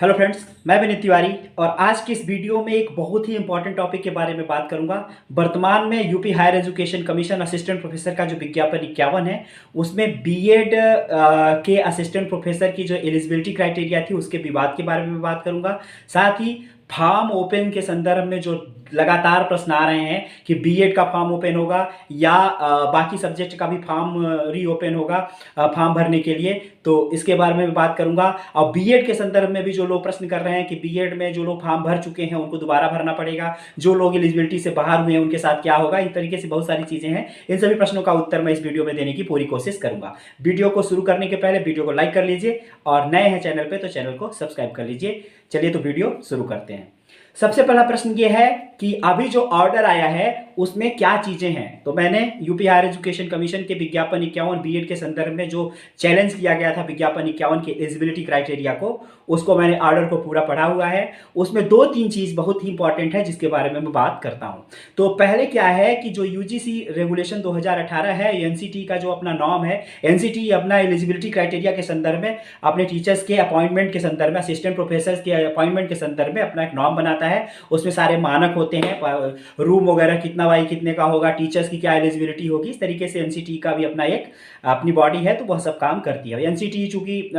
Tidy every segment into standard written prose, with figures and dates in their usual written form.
Hello friends, मैं विनीत तिवारी और आज की इस वीडियो में एक बहुत ही इंपॉर्टेंट टॉपिक के बारे में बात करूंगा। वर्तमान में UP higher education commission assistant professor का जो विज्ञापन 51 है उसमें बीएड के असिस्टेंट प्रोफेसर की जो एलिजिबिलिटी क्राइटेरिया थी उसके विवाद के बारे में बात करूंगा। साथ ही फॉर्म ओपन के संदर्भ में जो लगातार प्रश्न आ रहे हैं कि बीएड का फॉर्म ओपन होगा या बाकी सब्जेक्ट का भी फॉर्म रीओपन होगा फॉर्म भरने के लिए, तो इसके बारे में भी बात करूंगा। और बीएड के संदर्भ में भी जो लोग प्रश्न कर रहे हैं कि बीएड में जो लोग फॉर्म भर चुके हैं उनको दोबारा भरना पड़ेगा, जो लोग एलिजिबिलिटी से बाहर हुए हैं उनके साथ क्या होगा, इस तरीके से बहुत सारी चीजें हैं। इन सभी प्रश्नों का उत्तर मैं इस वीडियो में देने की पूरी कोशिश करूंगा। वीडियो को शुरू करने के पहले वीडियो को लाइक कर लीजिए और नए हैं चैनल पे तो चैनल को सब्सक्राइब कर लीजिए। चलिए तो वीडियो शुरू करते हैं। सबसे पहला प्रश्न ये है कि अभी जो ऑर्डर आया है उसमें क्या चीजें हैं। तो मैंने यूपी हायर एजुकेशन कमीशन के विज्ञापन 51 बीएड के संदर्भ में जो चैलेंज किया गया था विज्ञापन 51 के एलिजिबिलिटी क्राइटेरिया को, उसको मैंने ऑर्डर को पूरा पढ़ा हुआ है। उसमें दो तीन चीज बहुत ही इंपॉर्टेंट है जिसके बारे में मैं बात करता हूं। तो पहले क्या है कि जो यूजीसी रेगुलेशन 2018 है, एनसीटी का जो अपना नॉर्म है, एनसीटी अपना एलिजिबिलिटी क्राइटेरिया के संदर्भ में अपने टीचर्स के अपॉइंटमेंट के संदर्भ में, असिस्टेंट प्रोफेसर के अपॉइंटमेंट के संदर्भ में अपना एक नॉर्म बनाता है। उसमें सारे मानक होते हैं, रूम वगैरह कितना बाई कितने का होगा, टीचर्स की क्या एलिजिबिलिटी होगी। इस तरीके से एनसीटी का भी अपना एक अपनी बॉडी है, तो वह सब काम करती है। एनसीटी चूंकि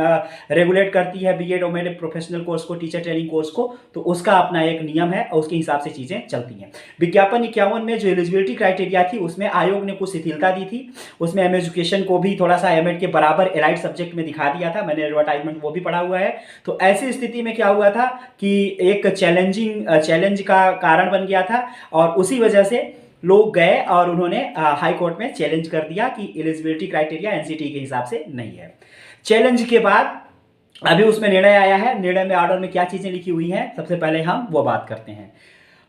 रेगुलेट करती है बीएड और मेड प्रोफेशनल कोर्स को, टीचर ट्रेनिंग कोर्स को, तो उसका अपना एक नियम है और उसके हिसाब से चीजें चलती हैं। विज्ञापन 51 में जो एलिजिबिलिटी क्राइटेरिया थी उसमें आयोग ने कुछ शिथिलता दी थी। उसमें एम एजुकेशन को भी थोड़ा सा एमएड के बराबर एलाइड सब्जेक्ट में दिखा दिया था। मैंने एडवर्टाइजमेंट वो भी पढ़ा हुआ है। तो ऐसी स्थिति में क्या हुआ था कि एक चैलेंज का कारण बन गया था और उसी वजह से लोग गए और उन्होंने हाई कोर्ट में चैलेंज कर दिया कि एलिजिबिलिटी क्राइटेरिया एनसीटी के हिसाब से नहीं है। चैलेंज के बाद अभी उसमें निर्णय आया है। निर्णय में ऑर्डर में क्या चीजें लिखी हुई हैं सबसे पहले हम वो बात करते हैं।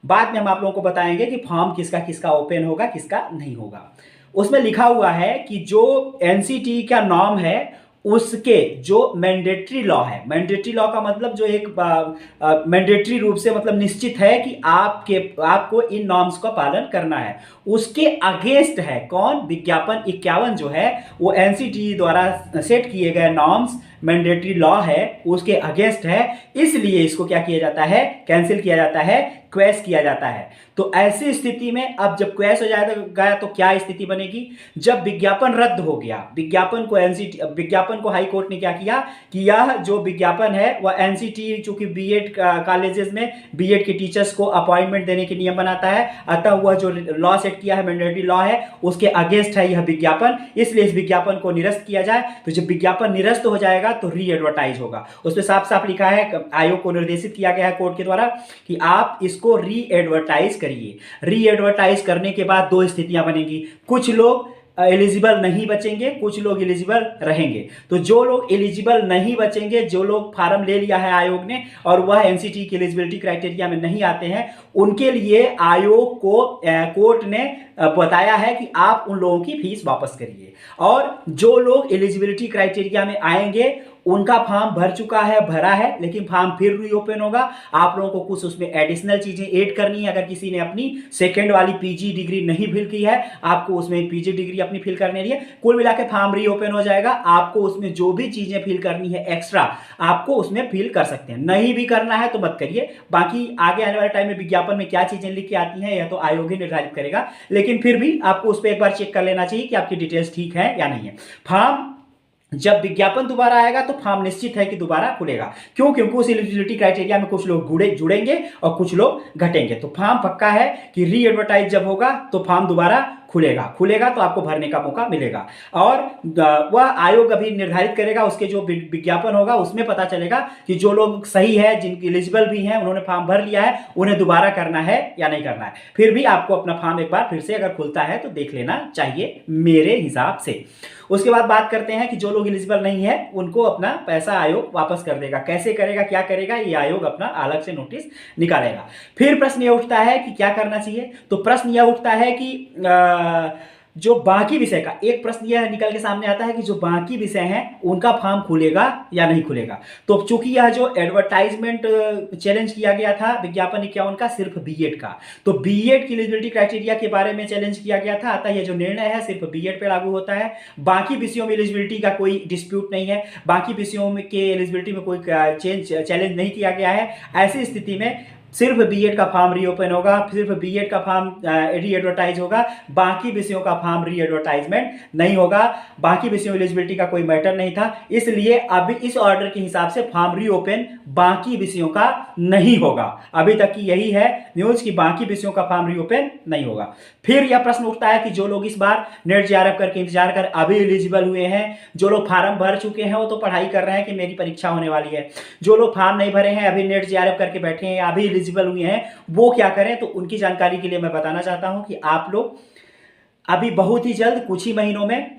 बाद में हम आप लोगों को बताएंगे कि फॉर्म किसका किसका ओपन होगा, किसका नहीं होगा। उसमें लिखा हुआ है कि जो एनसीटी का नॉर्म है उसके जो मैंडेटरी लॉ है, मैंडेटरी लॉ का मतलब जो एक मैंडेटरी रूप से मतलब निश्चित है कि आपको इन नॉर्म्स का पालन करना है, उसके अगेंस्ट है कौन? विज्ञापन 51 जो है वो एनसीटी द्वारा सेट किए गए नॉर्म्स, मैंडेटरी लॉ है, उसके अगेंस्ट है। इसलिए इसको क्या किया जाता है? कैंसिल किया जाता है, क्वैश किया जाता है। तो ऐसी स्थिति में अब जब क्वैश हो जाएगा तो क्या स्थिति बनेगी? जब विज्ञापन रद्द हो गया, विज्ञापन को हाई कोर्ट ने क्या किया कि यह जो विज्ञापन है वह एनसीटी चूंकि बीएड कॉलेजेस में बीएड के टीचर्स को अपॉइंटमेंट देने के नियम बनाता है, अतः वह जो लॉ सेट किया है, मैंडेटरी लॉ है, उसके अगेंस्ट है यह विज्ञापन। इसलिए इस विज्ञापन को निरस्त किया जाए। तो जब विज्ञापन निरस्त हो जाएगा तो री एडवर्टाइज होगा। उसमें साफ साफ लिखा है, आयोग को निर्देशित किया गया है कोर्ट के द्वारा कि आप इसको री एडवर्टाइज करिए। री एडवर्टाइज करने के बाद दो स्थितियां बनेंगी, कुछ लोग एलिजिबल नहीं बचेंगे, कुछ लोग एलिजिबल रहेंगे। तो जो लोग एलिजिबल नहीं बचेंगे, जो लोग फार्म ले लिया है आयोग ने और वह एनसीटी की एलिजिबिलिटी क्राइटेरिया में नहीं आते हैं, उनके लिए आयोग को कोर्ट ने बताया है कि आप उन लोगों की फीस वापस करिए। और जो लोग एलिजिबिलिटी क्राइटेरिया में आएंगे उनका फॉर्म भर चुका है, भरा है, लेकिन फॉर्म फिर रीओपन होगा। आप लोगों को कुछ उसमें एडिशनल चीजें ऐड करनी है। अगर किसी ने अपनी सेकंड वाली पीजी डिग्री नहीं फिल की है, आपको उसमें पीजी डिग्री अपनी फिल करनी है। कुल मिला के फॉर्म रीओपन हो जाएगा। आपको उसमें जो भी चीजें फिल करनी है एक्स्ट्रा, आपको उसमें फिल कर सकते हैं। नहीं भी करना है तो मत करिए। बाकी आगे आने वाले टाइम में विज्ञापन में क्या चीजें लिख के आती हैं यह तो आयोग ही निर्धारित करेगा, लेकिन फिर भी आपको उस पर एक बार चेक कर लेना चाहिए कि आपकी डिटेल्स ठीक है या नहीं है। फॉर्म जब विज्ञापन दोबारा आएगा तो फॉर्म निश्चित है कि दोबारा खुलेगा। क्यों? क्योंकि उस एलिजिबिलिटी क्राइटेरिया में कुछ लोग जुड़ेंगे और कुछ लोग घटेंगे। तो फॉर्म पक्का है कि री एडवर्टाइज जब होगा तो फॉर्म दोबारा खुलेगा तो आपको भरने का मौका मिलेगा। और वह आयोग अभी निर्धारित करेगा, उसके जो विज्ञापन होगा उसमें पता चलेगा कि जो लोग सही है, जिनके एलिजिबल भी हैं, उन्होंने फॉर्म भर लिया है, उन्हें दोबारा करना है या नहीं करना है। फिर भी आपको अपना फॉर्म एक बार फिर से अगर खुलता है तो देख लेना चाहिए मेरे हिसाब से। उसके बाद बात करते हैं कि जो लोग एलिजिबल नहीं है उनको अपना पैसा आयोग वापस कर देगा। कैसे करेगा, क्या करेगा, ये आयोग अपना अलग से नोटिस निकालेगा। फिर प्रश्न ये उठता है कि क्या करना चाहिए। तो प्रश्न यह उठता है कि जो बाकी विषय का एक प्रश्न यह निकल के सामने आता है कि जो बाकी विषय हैं उनका फॉर्म खुलेगा या नहीं खुलेगा। तो चूंकि यह जो एडवर्टाइजमेंट चैलेंज किया गया था विज्ञापन 51 का सिर्फ बीएड का, तो बीएड की एलिजिबिलिटी क्राइटेरिया के बारे में चैलेंज किया गया था, अतः यह जो निर्णय है सिर्फ बीएड पे लागू होता है। बाकी विषयों में एलिजिबिलिटी का कोई डिस्प्यूट नहीं है, बाकी विषयों में के एलिजिबिलिटी में कोई चैलेंज नहीं किया गया है। ऐसी स्थिति में सिर्फ बीएड का फॉर्म रीओपन होगा, सिर्फ बीएड का फॉर्म री एडवर्टाइज होगा, बाकी विषयों का फॉर्म री एडवर्टाइजमेंट नहीं होगा। बाकी विषयों एलिजिबिलिटी का कोई मैटर नहीं था, इसलिए अभी इस ऑर्डर के हिसाब से फॉर्म रीओपन बाकी विषयों का नहीं होगा। अभी तक की यही है न्यूज कि बाकी विषयों का फॉर्म रीओपन नहीं होगा। फिर यह प्रश्न उठता है कि जो लोग इस बार नेट जेआरएफ करके इंतजार कर अभी एलिजिबल हुए हैं, जो लोग फार्म भर चुके हैं वो तो पढ़ाई कर रहे हैं कि मेरी परीक्षा होने वाली है, जो लोग फॉर्म नहीं भरे हैं अभी नेट जेआरएफ करके बैठे हैं अभी एलिजिबल हुए हैं, वो क्या करें? तो उनकी जानकारी के लिए मैं बताना चाहता हूं कि आप लोग अभी बहुत ही जल्द कुछ ही महीनों में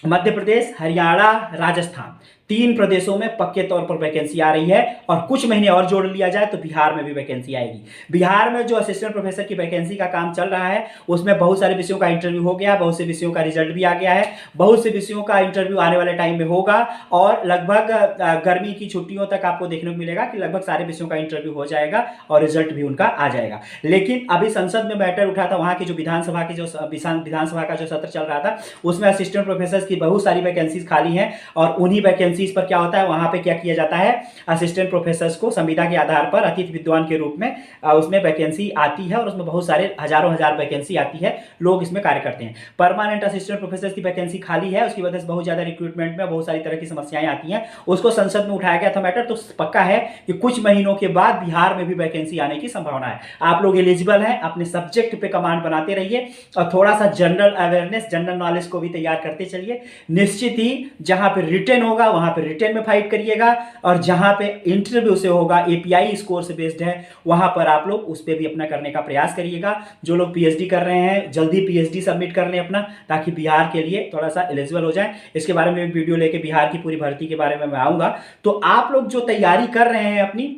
मध्य प्रदेश, हरियाणा, राजस्थान 3 प्रदेशों में पक्के तौर पर वैकेंसी आ रही है और कुछ महीने और जोड़ लिया जाए तो बिहार में भी वैकेंसी आएगी। बिहार में जो असिस्टेंट प्रोफेसर की वैकेंसी का काम चल रहा है उसमें बहुत सारे विषयों का इंटरव्यू हो गया, बहुत से विषयों का रिजल्ट भी आ गया है, बहुत से विषयों का इंटरव्यू आने वाले टाइम में होगा और लगभग गर्मी की छुट्टियों तक आपको देखने को मिलेगा कि लगभग सारे विषयों का इंटरव्यू हो जाएगा और रिजल्ट भी उनका आ जाएगा। लेकिन अभी संसद में मैटर उठा था, वहां की जो विधानसभा का जो सत्र चल रहा था उसमें असिस्टेंट प्रोफेसर की बहुत सारी वैकेंसीज खाली हैं और उन्हीं वैकेंसीज पर क्या होता है, वहां पे क्या किया जाता है, असिस्टेंट प्रोफेसर्स को संविदा के आधार पर अतिथि विद्वान के रूप में उसमें वैकेंसी आती है और उसमें बहुत सारे हजारों हजार वैकेंसी आती है, लोग इसमें कार्य करते हैं। परमानेंट असिस्टेंट प्रोफेसर की वैकेंसी खाली है, उसकी वजह से बहुत ज्यादा रिक्रूटमेंट में बहुत सारी तरह की समस्याएं आती हैं, उसको संसद में उठाया गया था मैटर। तो पक्का है कि कुछ महीनों के बाद बिहार में भी वैकेंसी आने की संभावना है। आप लोग एलिजिबल हैं, अपने सब्जेक्ट पे कमांड बनाते रहिए और थोड़ा सा जनरल अवेयरनेस, जनरल नॉलेज को भी तैयार करते चलिए। निश्चित ही जहां पे रिटन होगा वहां पे रिटन में फाइट करिएगा और जहां पे इंटरव्यू से होगा, एपीआई स्कोर से बेस्ड है, वहां पर आप लोग उस पर भी अपना करने का प्रयास करिएगा। जो लोग पीएचडी कर रहे हैं जल्दी पीएचडी सबमिट कर लें अपना, ताकि बिहार के लिए थोड़ा सा एलिजिबल हो जाए। इसके बारे में वीडियो लेके बिहार की पूरी भर्ती के बारे में मैं आऊंगा। तो आप लोग जो तैयारी कर रहे हैं अपनी,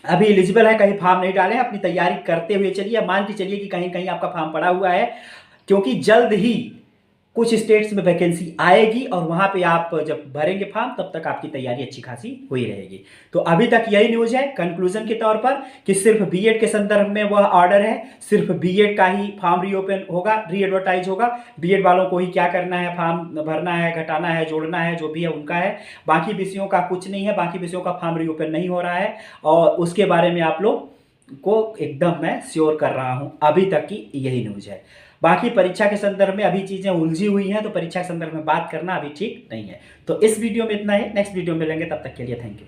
अभी एलिजिबल है, कहीं फॉर्म नहीं डालें, अपनी तैयारी करते हुए चलिए। मान के चलिए कि कहीं कहीं आपका फॉर्म पड़ा हुआ है, क्योंकि जल्द ही कुछ स्टेट्स में वैकेंसी आएगी और वहां पे आप जब भरेंगे फॉर्म तब तक आपकी तैयारी अच्छी खासी हुई रहेगी। तो अभी तक यही न्यूज है कंक्लूजन के तौर पर कि सिर्फ बीएड के संदर्भ में वह ऑर्डर है, सिर्फ बीएड का ही फॉर्म रीओपन होगा, री एडवर्टाइज होगा। बीएड वालों को ही क्या करना है, फॉर्म भरना है, घटाना है, जोड़ना है, जो भी है उनका है। बाकी विषयों का कुछ नहीं है, बाकी विषयों का फॉर्म रीओपन नहीं हो रहा है और उसके बारे में आप लोग को एकदम मैं श्योर कर रहा हूं। अभी तक की यही न्यूज है। बाकी परीक्षा के संदर्भ में अभी चीजें उलझी हुई हैं, तो परीक्षा के संदर्भ में बात करना अभी ठीक नहीं है। तो इस वीडियो में इतना ही, नेक्स्ट वीडियो में मिलेंगे, तब तक के लिए थैंक यू।